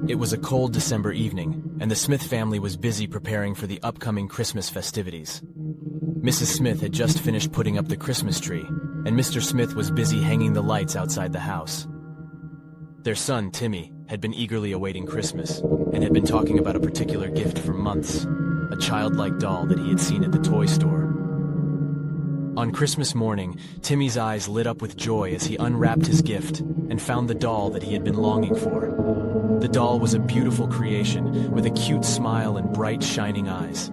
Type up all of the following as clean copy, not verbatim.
It was a cold December evening, and the Smith family was busy preparing for the upcoming Christmas festivities. Mrs. Smith had just finished putting up the Christmas tree, and Mr. Smith was busy hanging the lights outside the house. Their son, Timmy, had been eagerly awaiting Christmas, and had been talking about a particular gift for months, a childlike doll that he had seen at the toy store. On Christmas morning, Timmy's eyes lit up with joy as he unwrapped his gift and found the doll that he had been longing for. The doll was a beautiful creation with a cute smile and bright, shining eyes.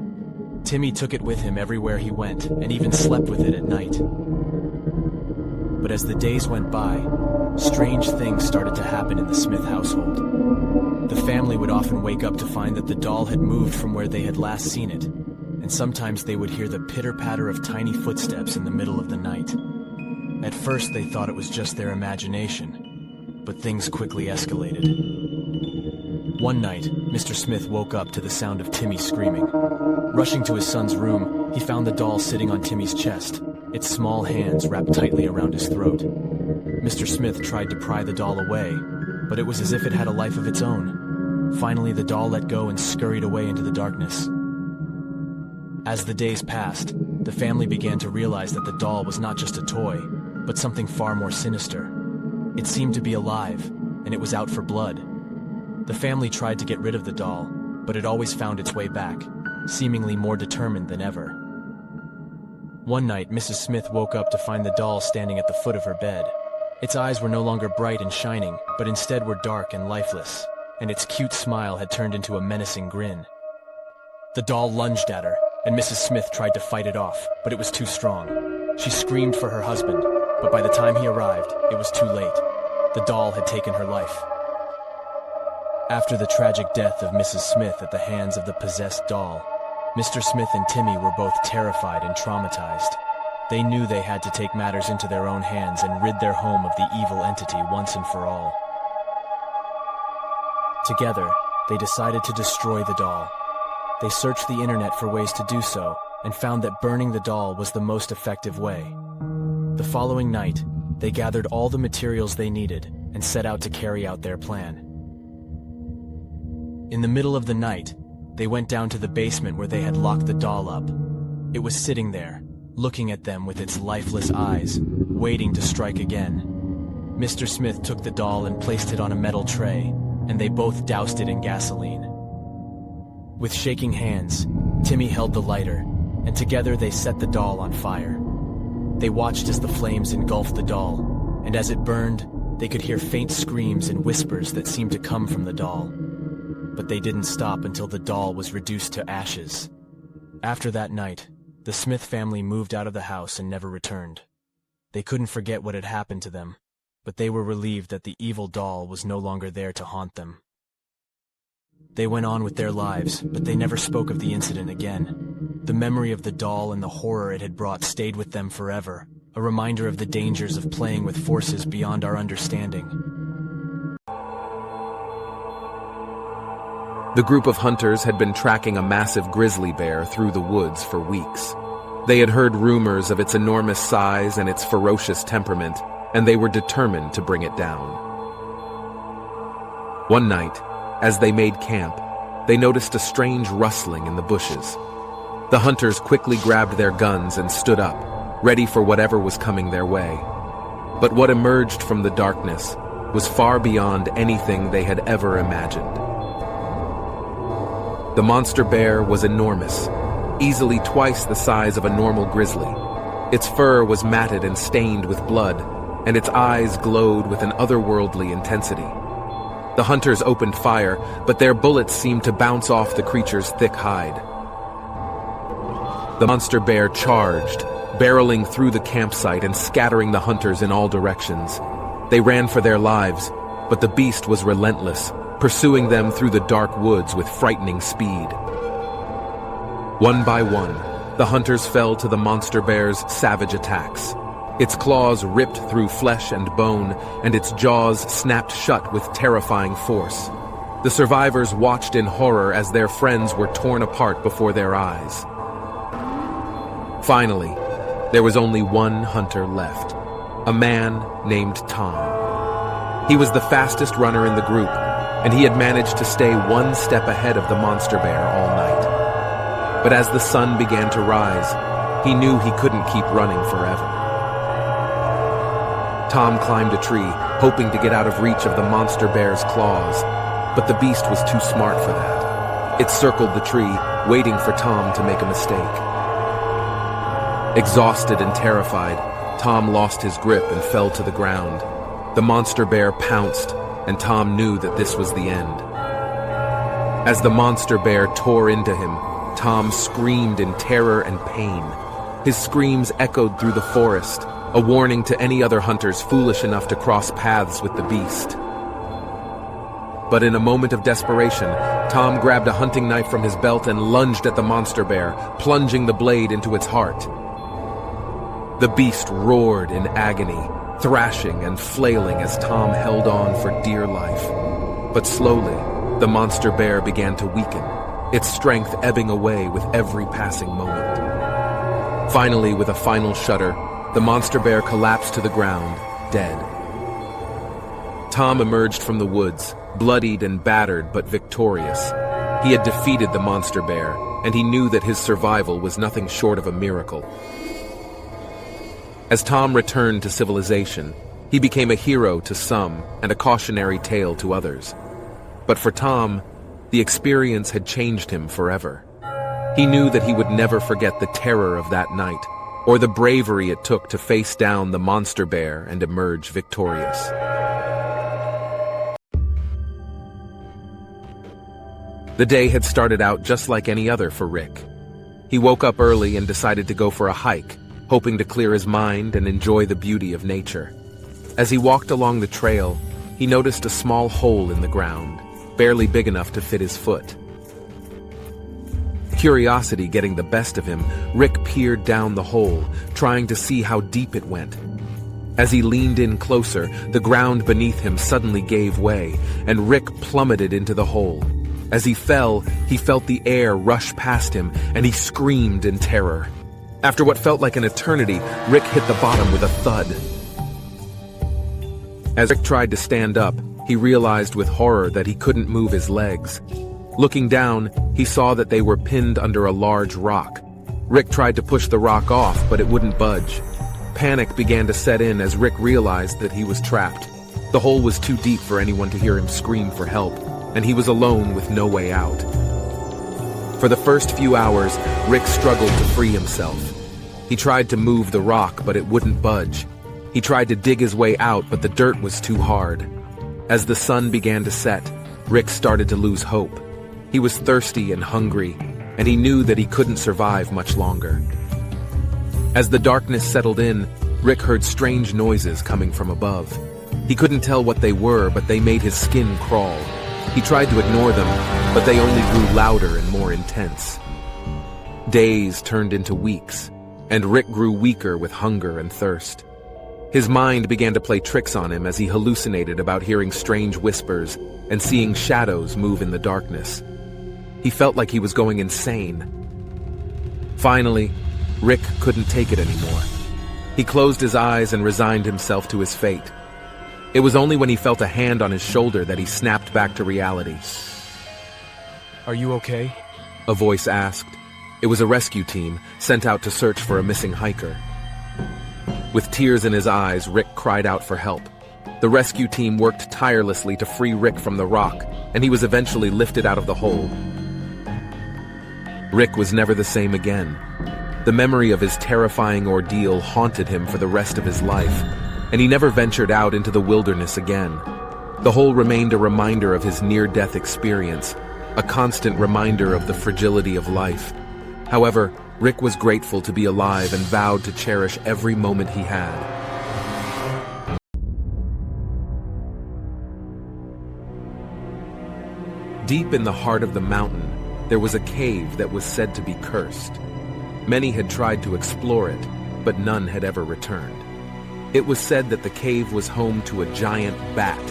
Timmy took it with him everywhere he went and even slept with it at night. But as the days went by, strange things started to happen in the Smith household. The family would often wake up to find that the doll had moved from where they had last seen it, and sometimes they would hear the pitter-patter of tiny footsteps in the middle of the night. At first they thought it was just their imagination, but things quickly escalated. One night, Mr. Smith woke up to the sound of Timmy screaming. Rushing to his son's room, he found the doll sitting on Timmy's chest, its small hands wrapped tightly around his throat. Mr. Smith tried to pry the doll away, but it was as if it had a life of its own. Finally, the doll let go and scurried away into the darkness. As the days passed, the family began to realize that the doll was not just a toy, but something far more sinister. It seemed to be alive, and it was out for blood. The family tried to get rid of the doll, but it always found its way back, seemingly more determined than ever. One night, Mrs. Smith woke up to find the doll standing at the foot of her bed. Its eyes were no longer bright and shining, but instead were dark and lifeless, and its cute smile had turned into a menacing grin. The doll lunged at her, and Mrs. Smith tried to fight it off, but it was too strong. She screamed for her husband, but by the time he arrived, it was too late. The doll had taken her life. After the tragic death of Mrs. Smith at the hands of the possessed doll, Mr. Smith and Timmy were both terrified and traumatized. They knew they had to take matters into their own hands and rid their home of the evil entity once and for all. Together, they decided to destroy the doll. They searched the internet for ways to do so and found that burning the doll was the most effective way. The following night, they gathered all the materials they needed and set out to carry out their plan. In the middle of the night, they went down to the basement where they had locked the doll up. It was sitting there, looking at them with its lifeless eyes, waiting to strike again. Mr. Smith took the doll and placed it on a metal tray, and they both doused it in gasoline. With shaking hands, Timmy held the lighter, and together they set the doll on fire. They watched as the flames engulfed the doll, and as it burned, they could hear faint screams and whispers that seemed to come from the doll. But they didn't stop until the doll was reduced to ashes. After that night, the Smith family moved out of the house and never returned. They couldn't forget what had happened to them, but they were relieved that the evil doll was no longer there to haunt them. They went on with their lives, but they never spoke of the incident again. The memory of the doll and the horror it had brought stayed with them forever, a reminder of the dangers of playing with forces beyond our understanding. The group of hunters had been tracking a massive grizzly bear through the woods for weeks. They had heard rumors of its enormous size and its ferocious temperament, and they were determined to bring it down. One night, as they made camp, they noticed a strange rustling in the bushes. The hunters quickly grabbed their guns and stood up, ready for whatever was coming their way. But what emerged from the darkness was far beyond anything they had ever imagined. The monster bear was enormous, easily twice the size of a normal grizzly. Its fur was matted and stained with blood, and its eyes glowed with an otherworldly intensity. The hunters opened fire, but their bullets seemed to bounce off the creature's thick hide. The monster bear charged, barreling through the campsite and scattering the hunters in all directions. They ran for their lives, but the beast was relentless, pursuing them through the dark woods with frightening speed. One by one, the hunters fell to the monster bear's savage attacks. Its claws ripped through flesh and bone, and its jaws snapped shut with terrifying force. The survivors watched in horror as their friends were torn apart before their eyes. Finally, there was only one hunter left, a man named Tom. He was the fastest runner in the group, and he had managed to stay one step ahead of the monster bear all night. But as the sun began to rise, he knew he couldn't keep running forever. Tom climbed a tree, hoping to get out of reach of the monster bear's claws, but the beast was too smart for that. It circled the tree, waiting for Tom to make a mistake. Exhausted and terrified, Tom lost his grip and fell to the ground. The monster bear pounced, and Tom knew that this was the end. As the monster bear tore into him, Tom screamed in terror and pain. His screams echoed through the forest, a warning to any other hunters foolish enough to cross paths with the beast. But in a moment of desperation, Tom grabbed a hunting knife from his belt and lunged at the monster bear, plunging the blade into its heart. The beast roared in agony, thrashing and flailing as Tom held on for dear life. But slowly, the monster bear began to weaken, its strength ebbing away with every passing moment. Finally, with a final shudder, the monster bear collapsed to the ground, dead. Tom emerged from the woods, bloodied and battered but victorious. He had defeated the monster bear, and he knew that his survival was nothing short of a miracle. As Tom returned to civilization, he became a hero to some and a cautionary tale to others. But for Tom, the experience had changed him forever. He knew that he would never forget the terror of that night, or the bravery it took to face down the monster bear and emerge victorious. The day had started out just like any other for Rick. He woke up early and decided to go for a hike, hoping to clear his mind and enjoy the beauty of nature. As he walked along the trail, he noticed a small hole in the ground, barely big enough to fit his foot. Curiosity getting the best of him, Rick peered down the hole, trying to see how deep it went. As he leaned in closer, the ground beneath him suddenly gave way, and Rick plummeted into the hole. As he fell, he felt the air rush past him, and he screamed in terror. After what felt like an eternity, Rick hit the bottom with a thud. As Rick tried to stand up, he realized with horror that he couldn't move his legs. Looking down, he saw that they were pinned under a large rock. Rick tried to push the rock off, but it wouldn't budge. Panic began to set in as Rick realized that he was trapped. The hole was too deep for anyone to hear him scream for help, and he was alone with no way out. For the first few hours, Rick struggled to free himself. He tried to move the rock, but it wouldn't budge. He tried to dig his way out, but the dirt was too hard. As the sun began to set, Rick started to lose hope. He was thirsty and hungry, and he knew that he couldn't survive much longer. As the darkness settled in, Rick heard strange noises coming from above. He couldn't tell what they were, but they made his skin crawl. He tried to ignore them, but they only grew louder and more intense. Days turned into weeks, and Rick grew weaker with hunger and thirst. His mind began to play tricks on him as he hallucinated about hearing strange whispers and seeing shadows move in the darkness. He felt like he was going insane. Finally, Rick couldn't take it anymore. He closed his eyes and resigned himself to his fate. It was only when he felt a hand on his shoulder that he snapped back to reality. Are you okay? A voice asked. It was a rescue team sent out to search for a missing hiker. With tears in his eyes, Rick cried out for help. The rescue team worked tirelessly to free Rick from the rock, and he was eventually lifted out of the hole. Rick was never the same again. The memory of his terrifying ordeal haunted him for the rest of his life, and he never ventured out into the wilderness again. The hole remained a reminder of his near-death experience, a constant reminder of the fragility of life. However, Rick was grateful to be alive and vowed to cherish every moment he had. Deep in the heart of the mountain, there was a cave that was said to be cursed. Many had tried to explore it, but none had ever returned. It was said that the cave was home to a giant bat,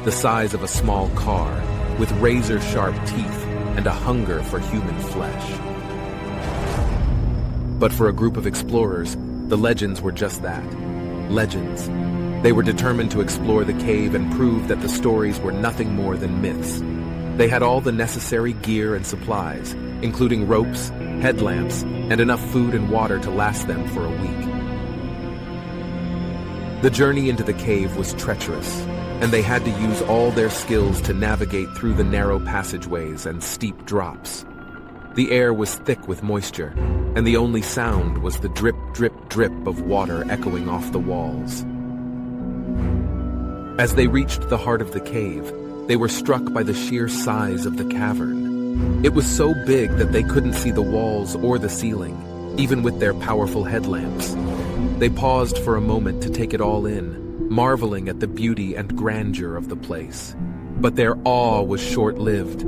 the size of a small car, with razor-sharp teeth and a hunger for human flesh. But for a group of explorers, the legends were just that, legends. They were determined to explore the cave and prove that the stories were nothing more than myths. They had all the necessary gear and supplies, including ropes, headlamps, and enough food and water to last them for a week. The journey into the cave was treacherous, and they had to use all their skills to navigate through the narrow passageways and steep drops. The air was thick with moisture, and the only sound was the drip, drip, drip of water echoing off the walls. As they reached the heart of the cave, they were struck by the sheer size of the cavern. It was so big that they couldn't see the walls or the ceiling, even with their powerful headlamps. They paused for a moment to take it all in, marveling at the beauty and grandeur of the place. But their awe was short-lived.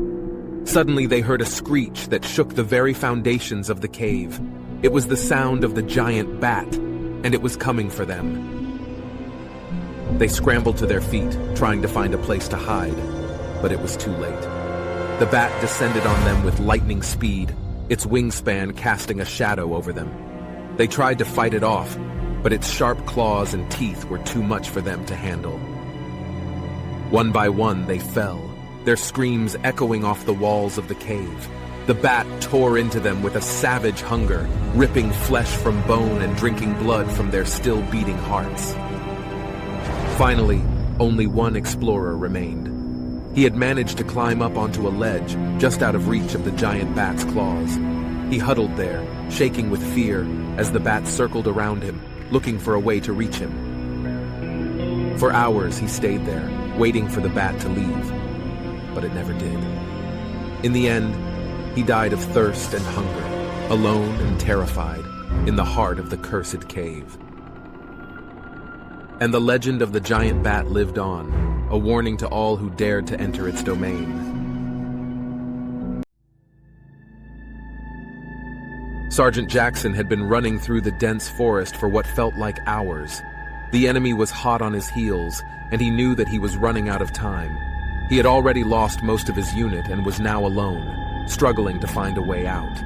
Suddenly they heard a screech that shook the very foundations of the cave. It was the sound of the giant bat, and it was coming for them. They scrambled to their feet, trying to find a place to hide, but it was too late. The bat descended on them with lightning speed, its wingspan casting a shadow over them. They tried to fight it off, but its sharp claws and teeth were too much for them to handle. One by one, they fell, their screams echoing off the walls of the cave. The bat tore into them with a savage hunger, ripping flesh from bone and drinking blood from their still beating hearts. Finally, only one explorer remained. He had managed to climb up onto a ledge just out of reach of the giant bat's claws. He huddled there, shaking with fear, as the bat circled around him, looking for a way to reach him. For hours he stayed there, waiting for the bat to leave, but it never did. In the end, he died of thirst and hunger, alone and terrified, in the heart of the cursed cave. And the legend of the giant bat lived on, a warning to all who dared to enter its domain. Sergeant Jackson had been running through the dense forest for what felt like hours. The enemy was hot on his heels, and he knew that he was running out of time. He had already lost most of his unit and was now alone, struggling to find a way out.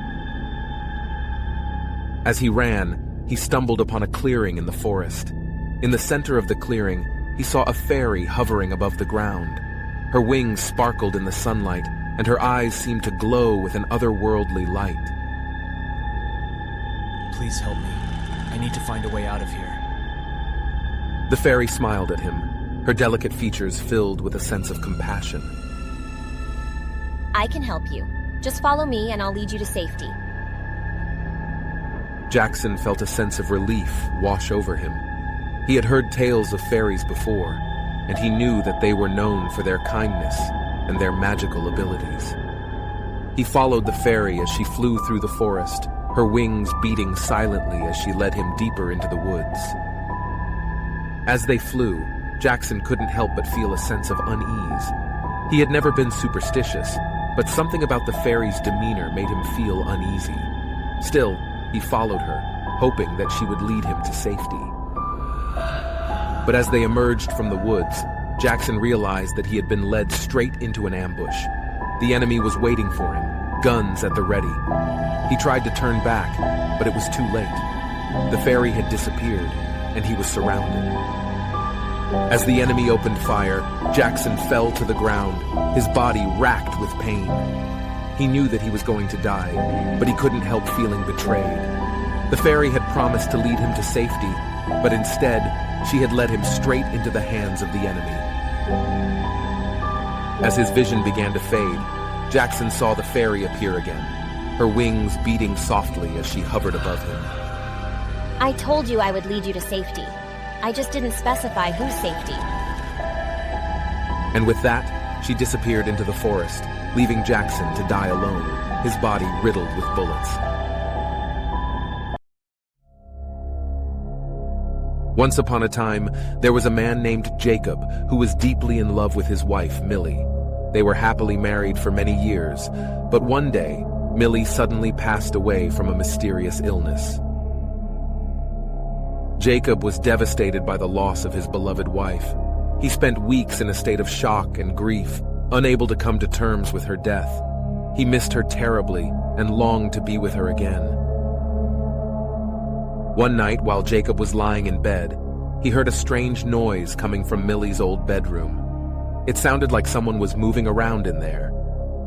As he ran, he stumbled upon a clearing in the forest. In the center of the clearing, he saw a fairy hovering above the ground. Her wings sparkled in the sunlight, and her eyes seemed to glow with an otherworldly light. Please help me. I need to find a way out of here. The fairy smiled at him, her delicate features filled with a sense of compassion. I can help you. Just follow me and I'll lead you to safety. Jackson felt a sense of relief wash over him. He had heard tales of fairies before, and he knew that they were known for their kindness and their magical abilities. He followed the fairy as she flew through the forest, her wings beating silently as she led him deeper into the woods. As they flew, Jackson couldn't help but feel a sense of unease. He had never been superstitious, but something about the fairy's demeanor made him feel uneasy. Still, he followed her, hoping that she would lead him to safety. But as they emerged from the woods, Jackson realized that he had been led straight into an ambush. The enemy was waiting for him, guns at the ready. He tried to turn back, but it was too late. The fairy had disappeared, and he was surrounded. As the enemy opened fire, Jackson fell to the ground, his body racked with pain. He knew that he was going to die, but he couldn't help feeling betrayed. The fairy had promised to lead him to safety, but instead, she had led him straight into the hands of the enemy. As his vision began to fade, Jackson saw the fairy appear again, her wings beating softly as she hovered above him. I told you I would lead you to safety. I just didn't specify whose safety. And with that, she disappeared into the forest, leaving Jackson to die alone, his body riddled with bullets. Once upon a time, there was a man named Jacob who was deeply in love with his wife, Millie. They were happily married for many years, but one day, Millie suddenly passed away from a mysterious illness. Jacob was devastated by the loss of his beloved wife. He spent weeks in a state of shock and grief, unable to come to terms with her death. He missed her terribly and longed to be with her again. One night, while Jacob was lying in bed, he heard a strange noise coming from Millie's old bedroom. It sounded like someone was moving around in there.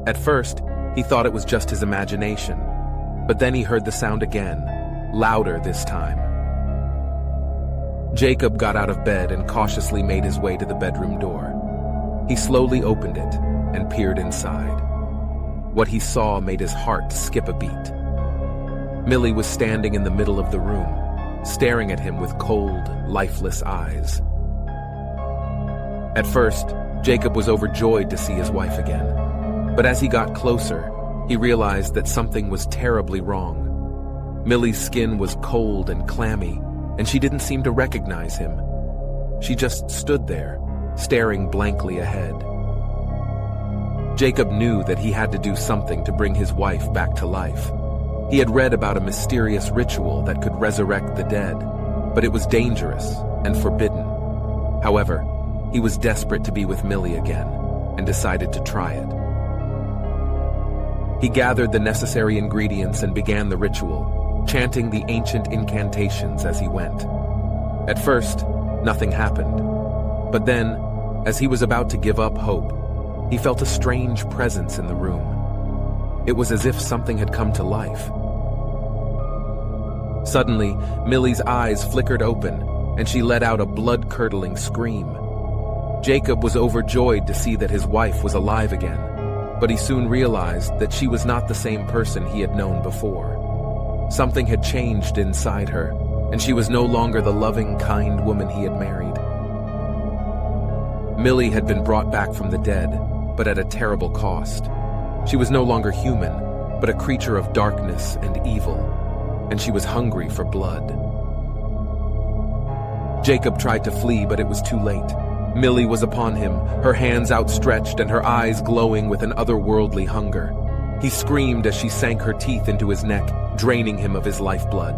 At first, he thought it was just his imagination, but then he heard the sound again, louder this time. Jacob got out of bed and cautiously made his way to the bedroom door. He slowly opened it and peered inside. What he saw made his heart skip a beat. Millie was standing in the middle of the room, staring at him with cold, lifeless eyes. At first, Jacob was overjoyed to see his wife again. But as he got closer, he realized that something was terribly wrong. Millie's skin was cold and clammy, and she didn't seem to recognize him. She just stood there, staring blankly ahead. Jacob knew that he had to do something to bring his wife back to life. He had read about a mysterious ritual that could resurrect the dead, but it was dangerous and forbidden. However, he was desperate to be with Millie again and decided to try it. He gathered the necessary ingredients and began the ritual, chanting the ancient incantations as he went. At first, nothing happened. But then, as he was about to give up hope, he felt a strange presence in the room. It was as if something had come to life. Suddenly, Millie's eyes flickered open, and she let out a blood-curdling scream. Jacob was overjoyed to see that his wife was alive again, but he soon realized that she was not the same person he had known before. Something had changed inside her, and she was no longer the loving, kind woman he had married. Millie had been brought back from the dead, but at a terrible cost. She was no longer human, but a creature of darkness and evil, and she was hungry for blood. Jacob tried to flee, but it was too late. Millie was upon him, her hands outstretched and her eyes glowing with an otherworldly hunger. He screamed as she sank her teeth into his neck, draining him of his lifeblood.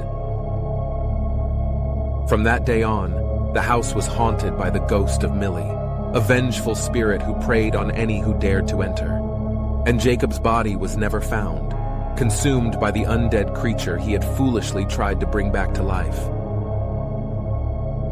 From that day on, the house was haunted by the ghost of Millie, a vengeful spirit who preyed on any who dared to enter. And Jacob's body was never found, consumed by the undead creature he had foolishly tried to bring back to life.